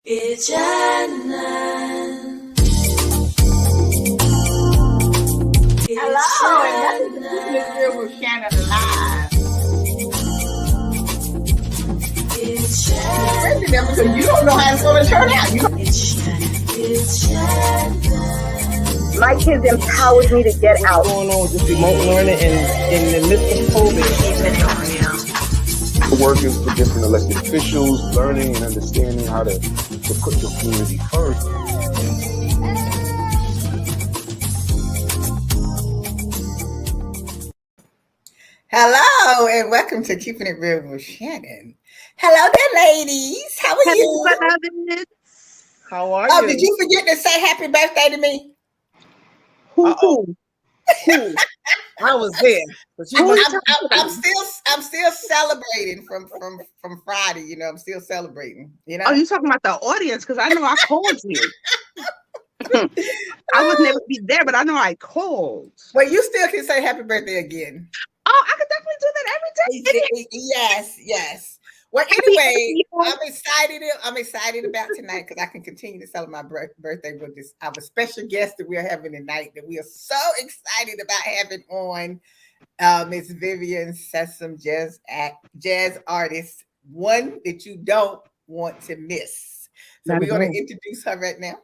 Ijanan. Hello, and welcome to Keeping It Real with Shannon Live. Because you don't know how it's going to turn out. My kids empowered me to get out. What's going on with this remote learning and in the midst of COVID? Working for different elected officials, learning and understanding how to put your community first. Hello, and welcome to Keeping It Real with Shannon. Hello there, ladies. How are you? How are Oh, you? did you forget to say happy birthday to me? Who? I was there. But you I'm still celebrating from Friday. You know, I'm still celebrating. You know. Oh, you talking about the audience? Because I know I called you. I wasn't able to be there, but I know I called. Well, you still can say happy birthday again. Oh, I could definitely do that every day. Yes. Well, anyway, I'm excited about tonight because I can continue to celebrate my birthday with this our special guest that we are having tonight that we are so excited about having on. Miss Vivian Sessoms, jazz artist, one that you don't want to miss. So we're going to introduce her right now.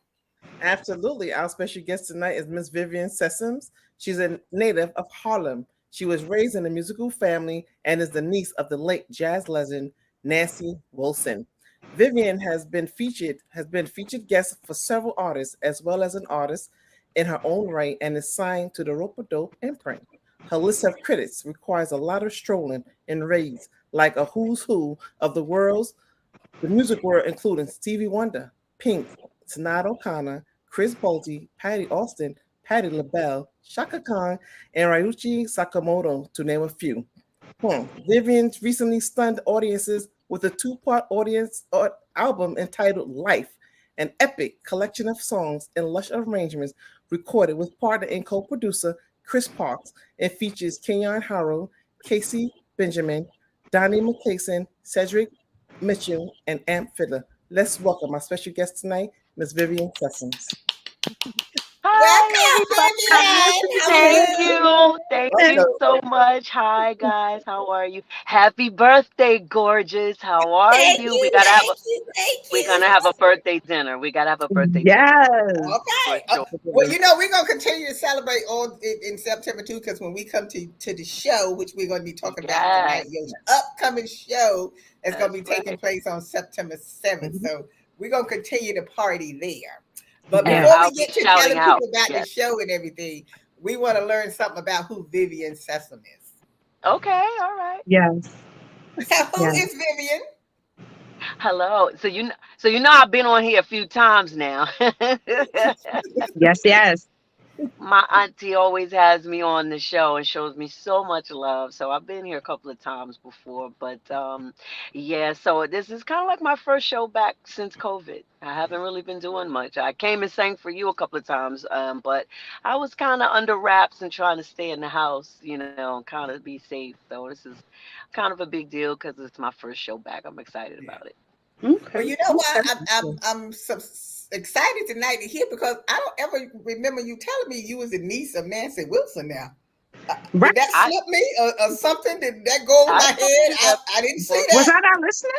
Absolutely. Our special guest tonight is Miss Vivian Sessoms. She's a native of Harlem. She was raised in a musical family and is the niece of the late jazz legend Nancy Wilson. Vivian has been featured guest for several artists as well as an artist in her own right and is signed to the Rope-A-Dope imprint. Her list of critics requires a lot of strolling and raids like a who's who of the music world, including Stevie Wonder, Pink, Sinead O'Connor, Chris Bolte, Patty Austin, Patti LaBelle, Shaka Khan, and Ryuichi Sakamoto, to name a few. Vivian recently stunned audiences with a two-part album entitled Life, an epic collection of songs and lush arrangements recorded with partner and co-producer Chris Parks and features Kenyon Harrow, Casey Benjamin, Donnie McCason, Cedric Mitchell, and Amp Fiddler. Let's welcome my special guest tonight, Ms. Vivian Sessoms. Thank you so much. Hi guys, how are you? Happy birthday, gorgeous. How are you? We're gonna have a birthday dinner. We gotta have a birthday Yes. dinner. Okay. Sure. Well, you know, we're gonna continue to celebrate all in September too, because when we come to the show, which we're gonna be talking about tonight, your upcoming show is gonna be taking place on September 7th. So we're gonna continue to party there. But before we get to telling people about the show and everything, we want to learn something about who Vivian Sessoms is. Okay, all right. Yes. So who is Vivian? Hello. So you know I've been on here a few times now. Yes. My auntie always has me on the show and shows me so much love. So I've been here a couple of times before, but yeah, so this is kind of like my first show back since COVID. I haven't really been doing much. I came and sang for you a couple of times, but I was kind of under wraps and trying to stay in the house, you know, kind of be safe. So this is kind of a big deal because it's my first show back. I'm excited about it. Okay. Well, you know what? I'm so excited tonight to hear because I don't ever remember you telling me you was a niece of Nancy Wilson. Now, did that slip me or something? Did that go over my head? I didn't see that. Was I not listening?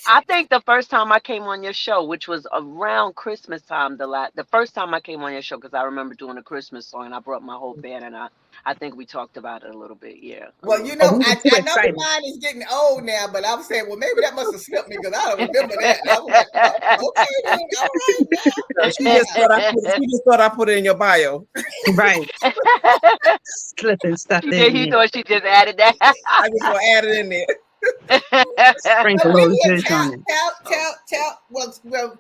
I think the first time I came on your show, which was around Christmas time, the first time I came on your show, because I remember doing a Christmas song and I brought my whole band and I think we talked about it a little bit. Yeah. Well, you know, I know the mind is getting old now, but I'm saying, well, maybe that must have slipped me because I don't remember that. I was like, oh, okay, then, all right now. She just thought I put it in your bio. Right. Slipping stuff in. He thought she just added that. I just want to add it in there. Sprinkle a little juice on it.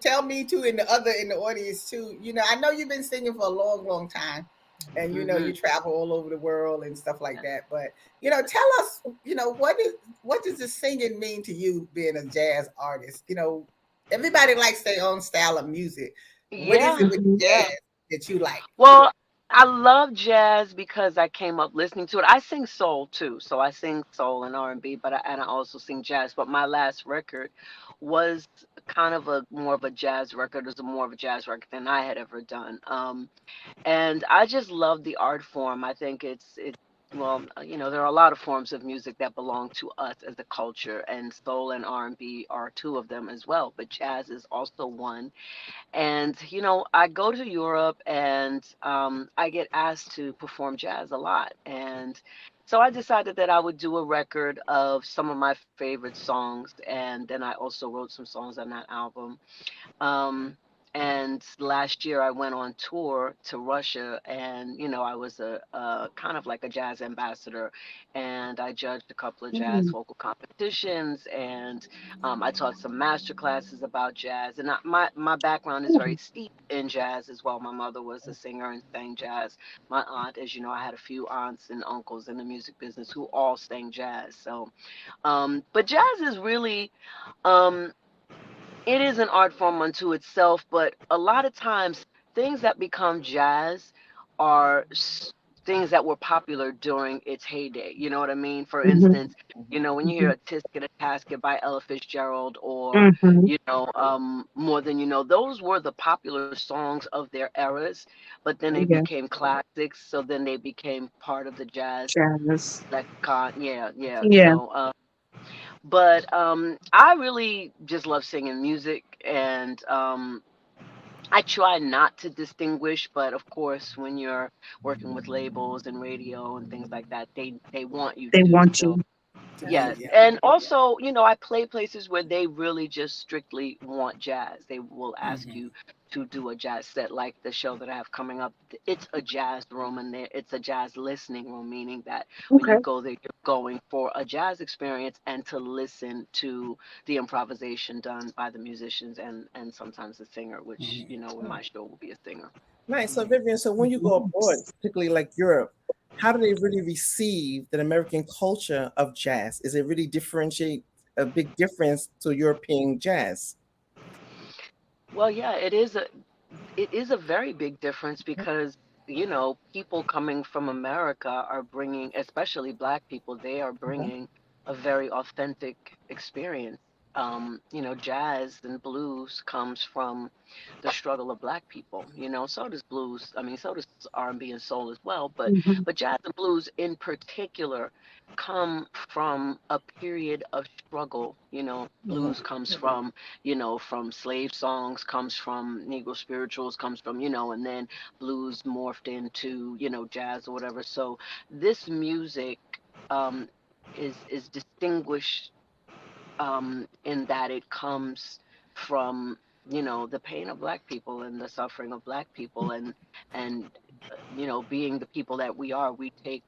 Tell me too, and in the audience too. You know, I know you've been singing for a long time, and you know you travel all over the world and stuff like that. But you know, tell us, you know, what does the singing mean to you, being a jazz artist? You know, everybody likes their own style of music. What is it with jazz that you like? Well, I love jazz because I came up listening to it. I sing soul too, so I sing soul and R&B, but I also sing jazz. But my last record was kind of a more of a jazz record. It was more of a jazz record than I had ever done. And I just love the art form. I think it's well, there are a lot of forms of music that belong to us as a culture, and soul and R&B are two of them as well. But jazz is also one. And I go to Europe, and I get asked to perform jazz a lot. And so I decided that I would do a record of some of my favorite songs, and then I also wrote some songs on that album. um, and last year I went on tour to Russia, and I was a kind of like a jazz ambassador, and I judged a couple of jazz Mm, vocal competitions, and I taught some master classes about jazz. And my background is very steep in jazz as well. My mother was a singer and sang jazz. My aunt, as you know, I had a few aunts and uncles in the music business who all sang jazz. So, but jazz is really um, it is an art form unto itself, but a lot of times things that become jazz are things that were popular during its heyday. You know what I mean? For mhm, instance, when you hear a Tisket a Tasket by Ella Fitzgerald, or, mhm. More Than You Know, those were the popular songs of their eras, but then they Yeah, became classics. So then they became part of the jazz jazz. lexicon. Yeah, yeah. Yeah. But I really just love singing music, and I try not to distinguish, but of course, when you're working with labels and radio and things like that, they want you They to. want So you. To be, yes, yeah. and also, I play places where they really just strictly want jazz. They will ask Hmm. you to do a jazz set, like the show that I have coming up. It's a jazz room, and it's a jazz listening room, meaning that when you Okay. go there, you're going for a jazz experience and to listen to the improvisation done by the musicians and sometimes the singer, which, Hmm. in my show will be a singer. Nice. So, Vivian, so when you go abroad, particularly like Europe, how do they really receive the American culture of jazz? Is it really differentiate a big difference to European jazz? Well, yeah, it is a very big difference because people coming from America are bringing, especially Black people, they are bringing a very authentic experience. Jazz and blues comes from the struggle of Black people. So does blues. I mean, so does R&B and soul as well, but Mhm. jazz and blues in particular come from a period of struggle. Hmm. Blues comes from slave songs, comes from Negro spirituals, comes from, and then blues morphed into, jazz or whatever. So this music um, is distinguished in that it comes from, the pain of Black people and the suffering of Black people, and being the people that we take,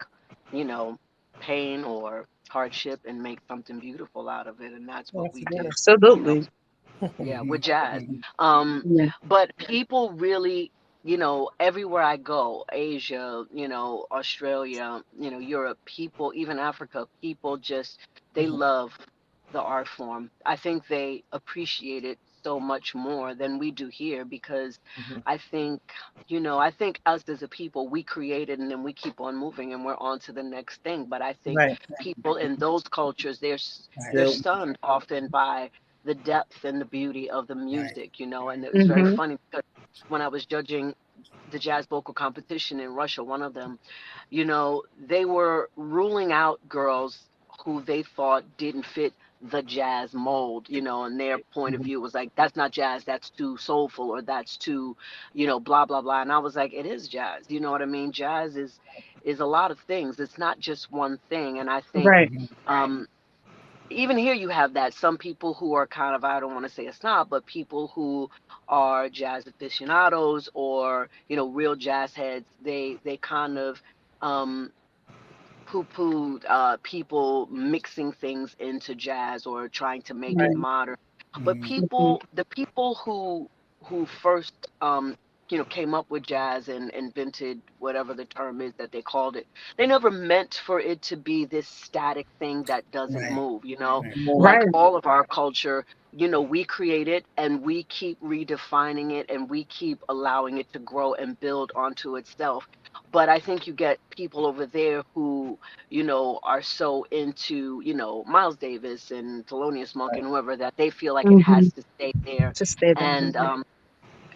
you know, pain or hardship and make something beautiful out of it, and that's what we do. Absolutely. You know, Absolutely. yeah, Hmm. with jazz. Hmm. Yeah. But people really, everywhere I go, Asia, Australia, Europe, people, even Africa, people just, they Hmm. love the art form. I think they appreciate it so much more than we do here because Mhm. I think, I think us as a people, we create it and then we keep on moving and we're on to the next thing. But I think Right. people in those cultures, they're Right. Still. stunned often by the depth and the beauty of the Right. music, and it was very Mhm. funny because when I was judging the jazz vocal competition in Russia, one of them, they were ruling out girls who they thought didn't fit the jazz mold, and their point of Mhm. view was like, that's not jazz, that's too soulful, or that's too, blah, blah, blah. And I was like, it is jazz. You know what I mean? Jazz is a lot of things. It's not just one thing. And I think Right. Hmm. um even here you have that some people who are kind of, I don't want to say a snob, but people who are jazz aficionados or real jazz heads, they kind of um poo-pooed people mixing things into jazz or trying to make it Right. modern. But Hmm. Mhm. the people who first came up with jazz and invented whatever the term is that they called it, they never meant for it to be this static thing that doesn't Right. move. Right. Like Right. all of our culture, we create it and we keep redefining it and we keep allowing it to grow and build onto itself. but I think you get people over there who, are so into, Miles Davis and Thelonious Monk and whoever, that they feel like it Mm-hmm. has to stay there. To stay there.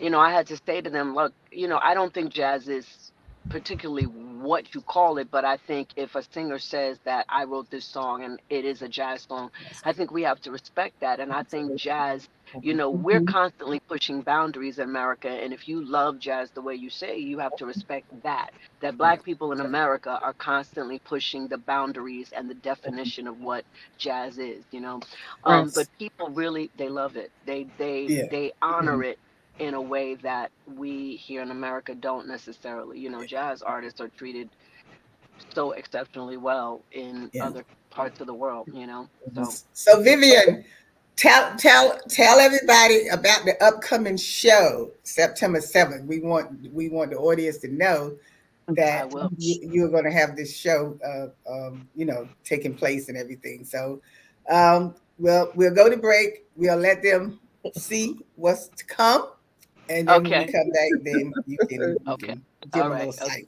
And I had to say to them, look, I don't think jazz is particularly what you call it, but I think if a singer says that I wrote this song and it is a jazz song, I think we have to respect that. And I think jazz, we're Mm-hmm. constantly pushing boundaries in America. And if you love jazz the way you say, you have to respect that Black people in America are constantly pushing the boundaries and the definition of what jazz is. Right. But people really, they love it. Yeah. They honor it in a way that we here in America don't necessarily. Jazz artists are treated so exceptionally well in Yeah. other parts of the world. So So Vivian, tell everybody about the upcoming show, September 7th. We want the audience to know I that will. you're going to have this show, taking place and everything. So, we'll go to break. We'll let them see what's to come, and then when we Okay. come back, then you can Okay. give All a right. little Okay. sight.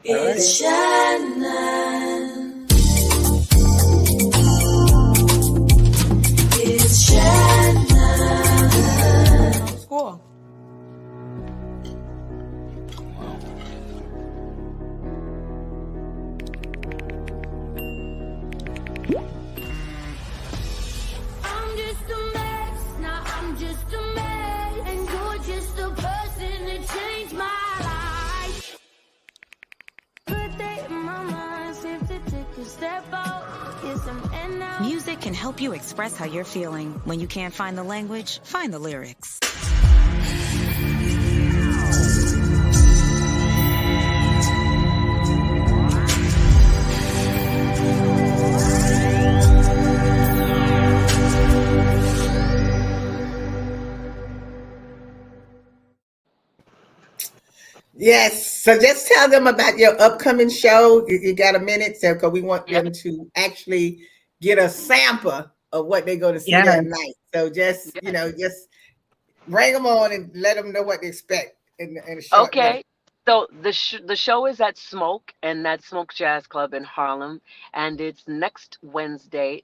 It's Shannon. It's Shannon. Score. I'm just a mess. Now I'm just a mess. And you're just a person that changed my life. Birthday in my mind seems to take a step out. Yes, I'm in now. Music can help you express how you're feeling. When you can't find the language, find the lyrics. Yes. So just tell them about your upcoming show. You got a minute, so because we want Yeah. them to actually get a sample of what they're going to see Yes. that night. So just just bring them on and let them know what to expect in a short minute. Okay. So the show is at Smoke, and that's Smoke Jazz Club in Harlem, and it's next Wednesday,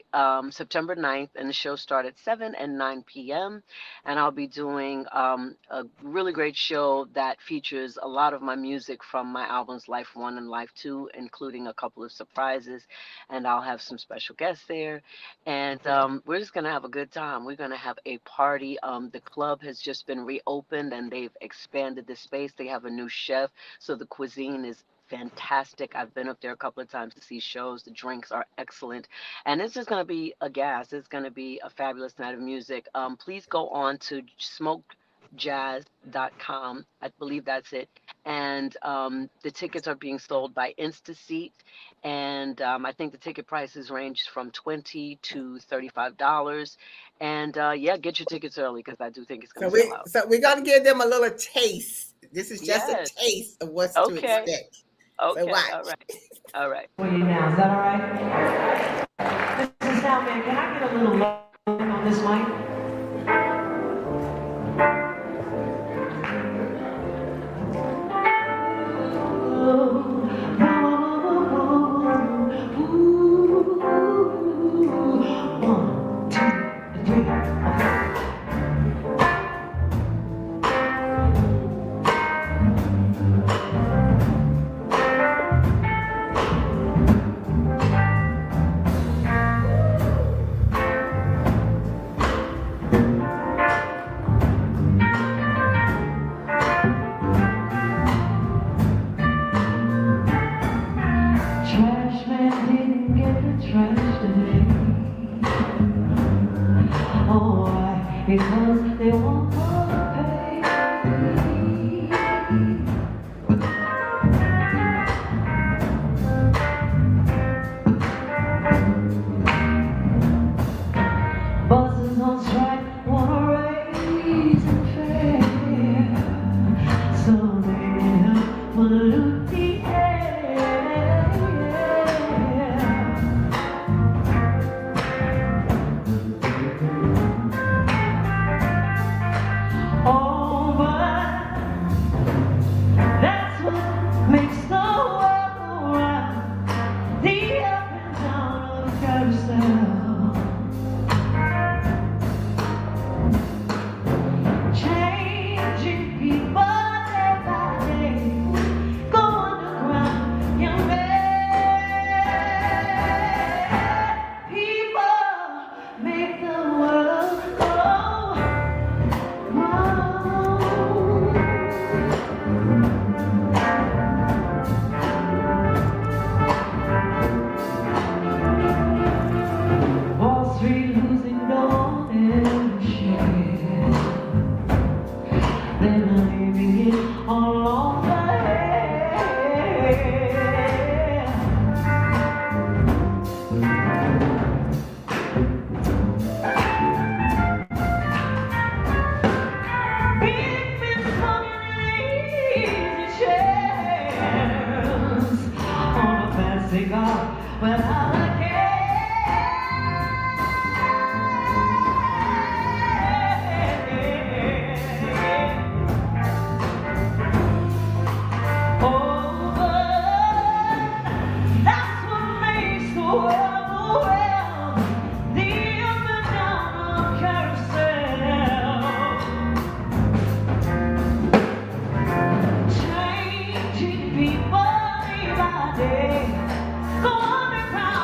September 9th, and the show starts at 7 and 9 p.m. And I'll be doing a really great show that features a lot of my music from my albums Life 1 and Life 2, including a couple of surprises, and I'll have some special guests there. And we're just going to have a good time. We're going to have a party. The club has just been reopened, and they've expanded the space. They have a new chef. So the cuisine is fantastic. I've been up there a couple of times to see shows. The drinks are excellent. And it's just going to be a gas. It's going to be a fabulous night of music. Please go on to smokejazz.com. I believe that's it. And the tickets are being sold by InstaSeat. And I think the ticket prices range from $20 to $35. And yeah, get your tickets early because I do think it's going to sell out. So we're going to give them a little taste. This is just Yes. a taste of what's to Okay. expect. Okay. So watch. All right. All right. For you now, is that all right? This is now, man. Can I get a little love on this mic? One, two, three, okay. Trash man didn't get the trash today. Oh, why? Because they won't pay. Buses on strike wanna raise the fare, so they pollute the air. without a care. Oh, but that's what makes the world go round. The up and down of carousel. Changing people day by day. The underground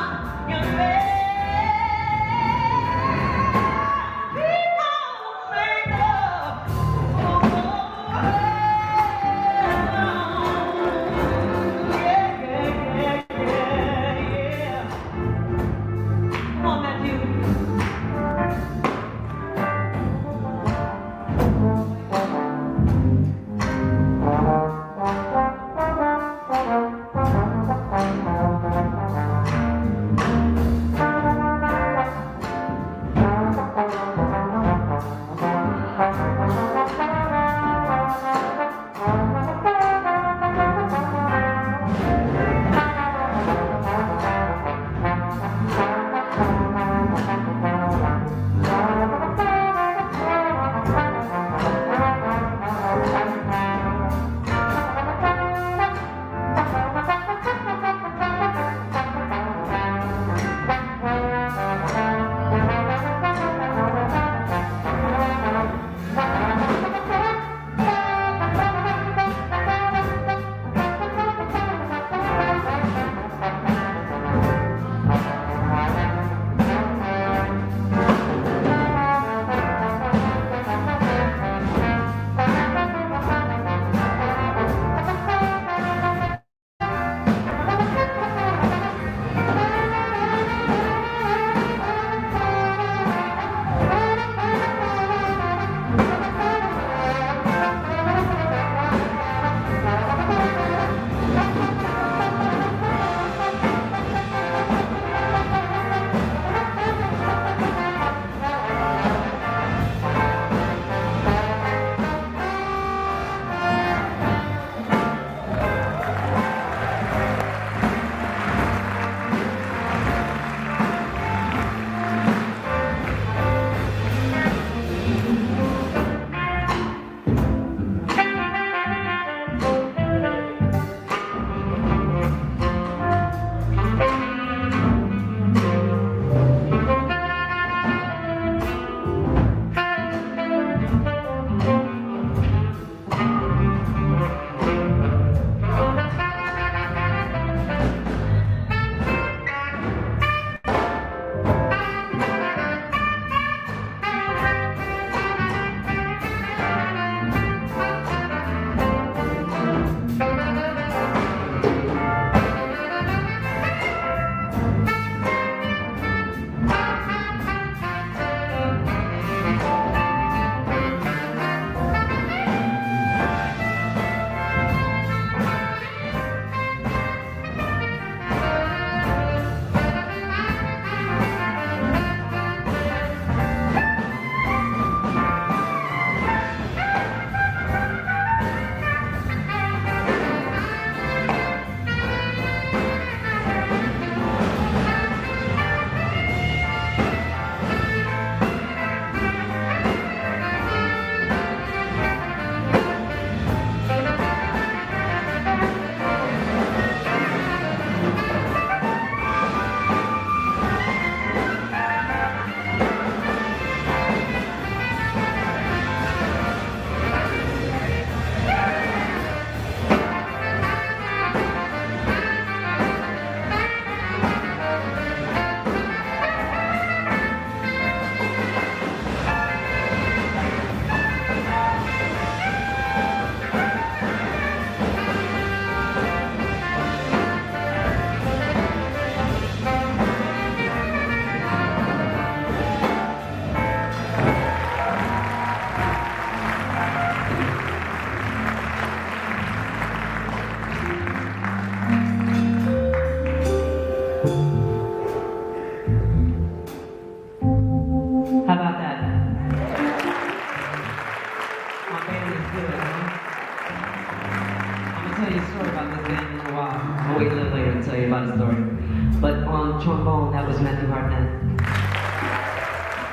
on trombone, that was Matthew Hartnett.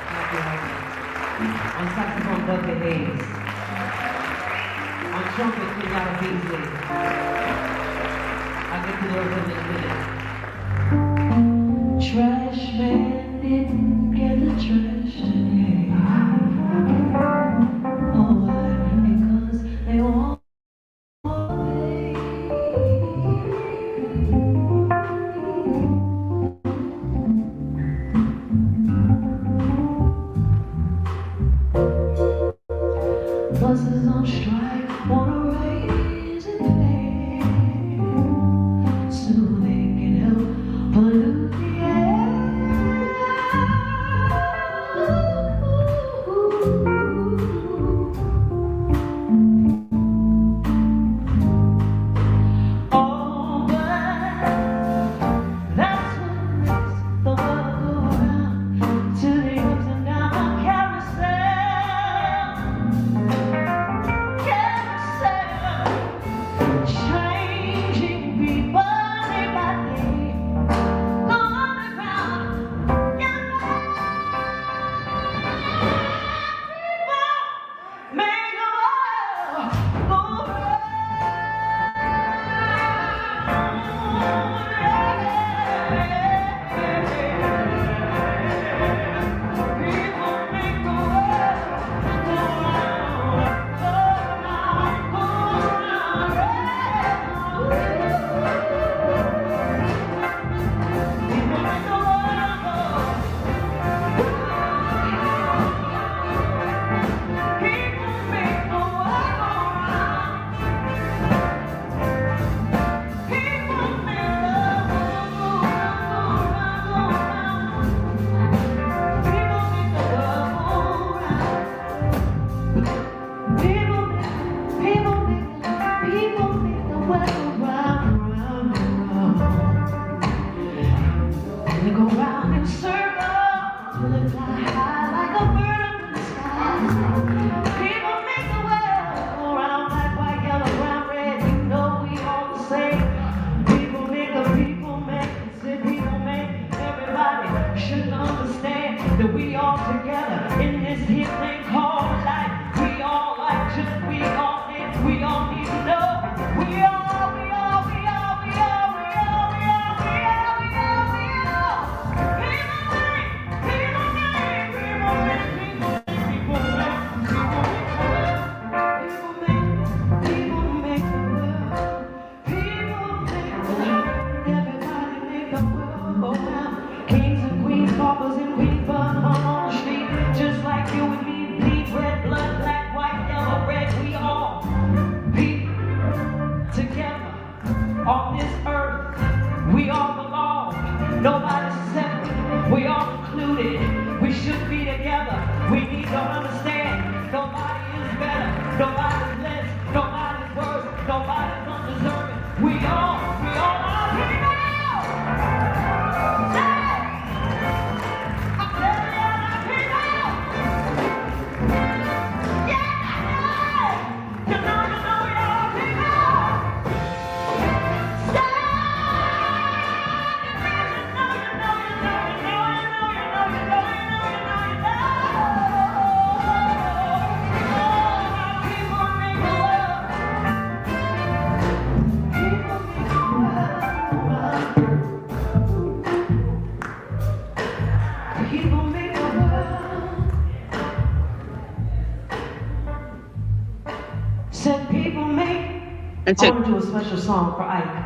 Matthew Hartnett. On saxophone, Doug Hayes. On trumpet, Kenyatta Beasley. I'll get to those in a minute. Trash man didn't get the trash today. Oh, why? Because they won't pay. Buses on strike, wanna raise and pay, so they can help pollute the air. Oh, but that's what makes the world go round, to the ups and downs carousel. Changing people day by day, on the ground, make the world go that we all together in this here thing called life. We all like to, we all need to know. We all. People make the world. People make the world. Everybody make the world go round. Kings and queens, paupers and queens, but on the street, just like you and me, bleed red blood, black, white, yellow, red. We all be together on this earth. We all belong. Nobody's separate. We all included. We should be together. We need to understand. Nobody is better. Nobody's less. Nobody's worse. Nobody's undeserving. We all are people. People make the world. Said people make. I want to do a special song for Ike.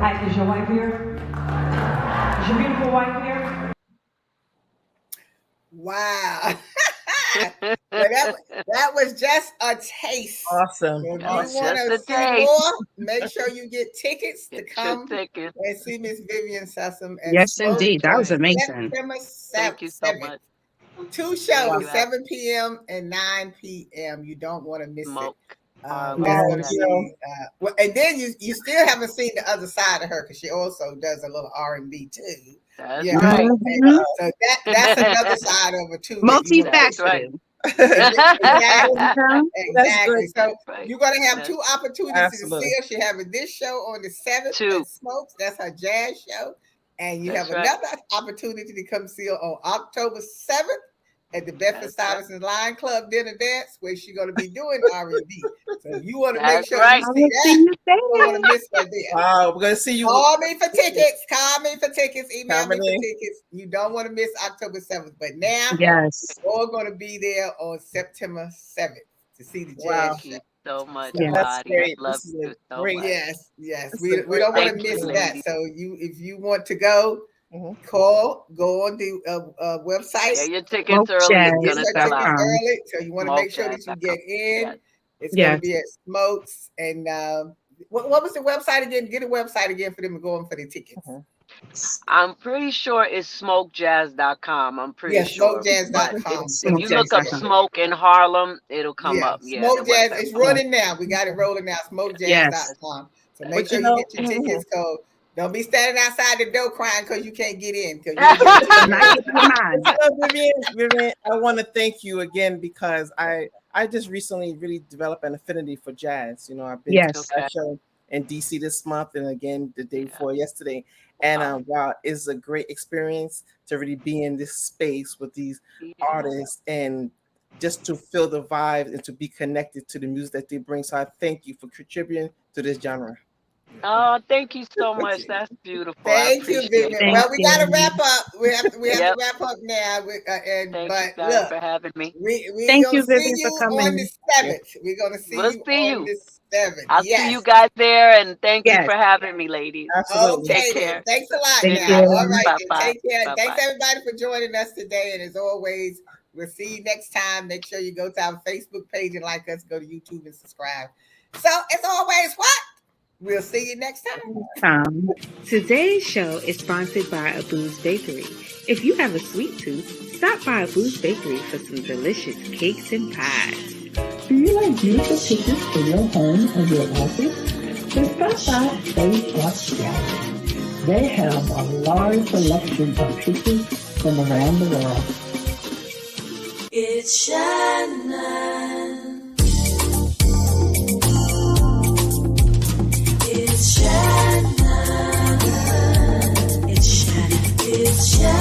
Ike, is your wife here? Is your beautiful wife here? Wow. Well, that was just a taste. Awesome. If you That's want to just a see taste. more, make sure you get tickets to Get your come tickets. and see Miss Vivian Sessoms. And Yes, indeed. That was Showtime, amazing. September Thank you so 7th. much. 2 Thank shows, you, 7 p.m. and 9 p.m. You don't want to miss Smoke. it. I That's love gonna that. be, well, and then you still haven't seen the other side of her because she also does a little R&B too. That's Yeah, right. so that's another side of her too. that you wanna- That's right. Multifaceted. Exactly. So Right. you're gonna have That's two opportunities Absolutely. to see her. She's having this show on the 7th Two. at Smokes. That's her jazz show. And you That's have right. another opportunity to come see her on October 7th at the Bedford That's right. Stuyvesant Lion Club Dinner Dance, where she's gonna be doing R&B. So if you want to make That's sure right. you I see will that, see you you don't want to there. miss her there. Wow, we're gonna see you Call me for tickets. Call me for tickets. Email me coming for in. tickets. You don't want to miss October 7th. But now Yes. we're going to be there on September 7th to see the jazz Wow, Thank show. you so much, Yes. that's Lottie. I great. love This is you a so great. much. Yes, This is we a great don't want to Thank you, miss opportunity. that. ladies. So if you want to go, Mhm. go on the website. Get your tickets early. It's Get gonna your sell out. tickets SmokeJazz.com. early. So you want to make sure that you Smokejazz.com. get in. Yes. It's going to Yes. be at Smokes. And what was the website again? Get a website again for them to go on for the tickets. Mhm. I'm pretty sure it's smokejazz.com. I'm pretty Yeah, sure. But smokejazz.com. if you look up SmokeJazz.com. Smoke in Harlem, it'll come Yeah, up. Yeah, Smoke their Jazz. website It's will come up. running now. We got it rolling now. Yes. Smokejazz.com. So make But sure you you know, get your tickets. So don't be standing outside the door crying because you can't get in. Because I'm not keeping your mind. Vivian, I want to thank you again because I just recently really developed an affinity for jazz. You know, I've been to Yes. Okay. a show in DC this month and again the day Yeah. before yesterday. And Wow. wow, it's a great experience to really be in this space with these Yeah. artists and just to feel the vibe and to be connected to the music that they bring. So I thank you for contributing to this genre. Oh, thank you so much. That's beautiful. I Thank you, appreciate Vivian. Thank Well, that. we got to you. wrap up. We have to Yep. wrap up now. Thank you But guys look, for having me. we Thank gonna you, see Vivian, you for on the coming. 7th. We're gonna see We'll you see on you. the 7th. I'll see Yes. you guys there, and thank you Yes. for having me, ladies. Absolutely. Take Okay, then. care. Thanks a lot Thank Good now. night. All you. right, Bye then. bye. Take care. Bye Thanks bye. everybody for joining us today. And as always, we'll see you next time. Make sure you go to our Facebook page and like us. Go to YouTube and subscribe. So as always, what? We'll see you next time. Today's show is sponsored by Abu's Bakery. If you have a sweet tooth, stop by Abu's Bakery for some delicious cakes and pies. Do you like beautiful pictures for your home or your office? Then stop by Space Watch Gallery. They have a large selection of pictures from around the world. It's Shannon. It's Shannon. It's Shannon. It's Shannon.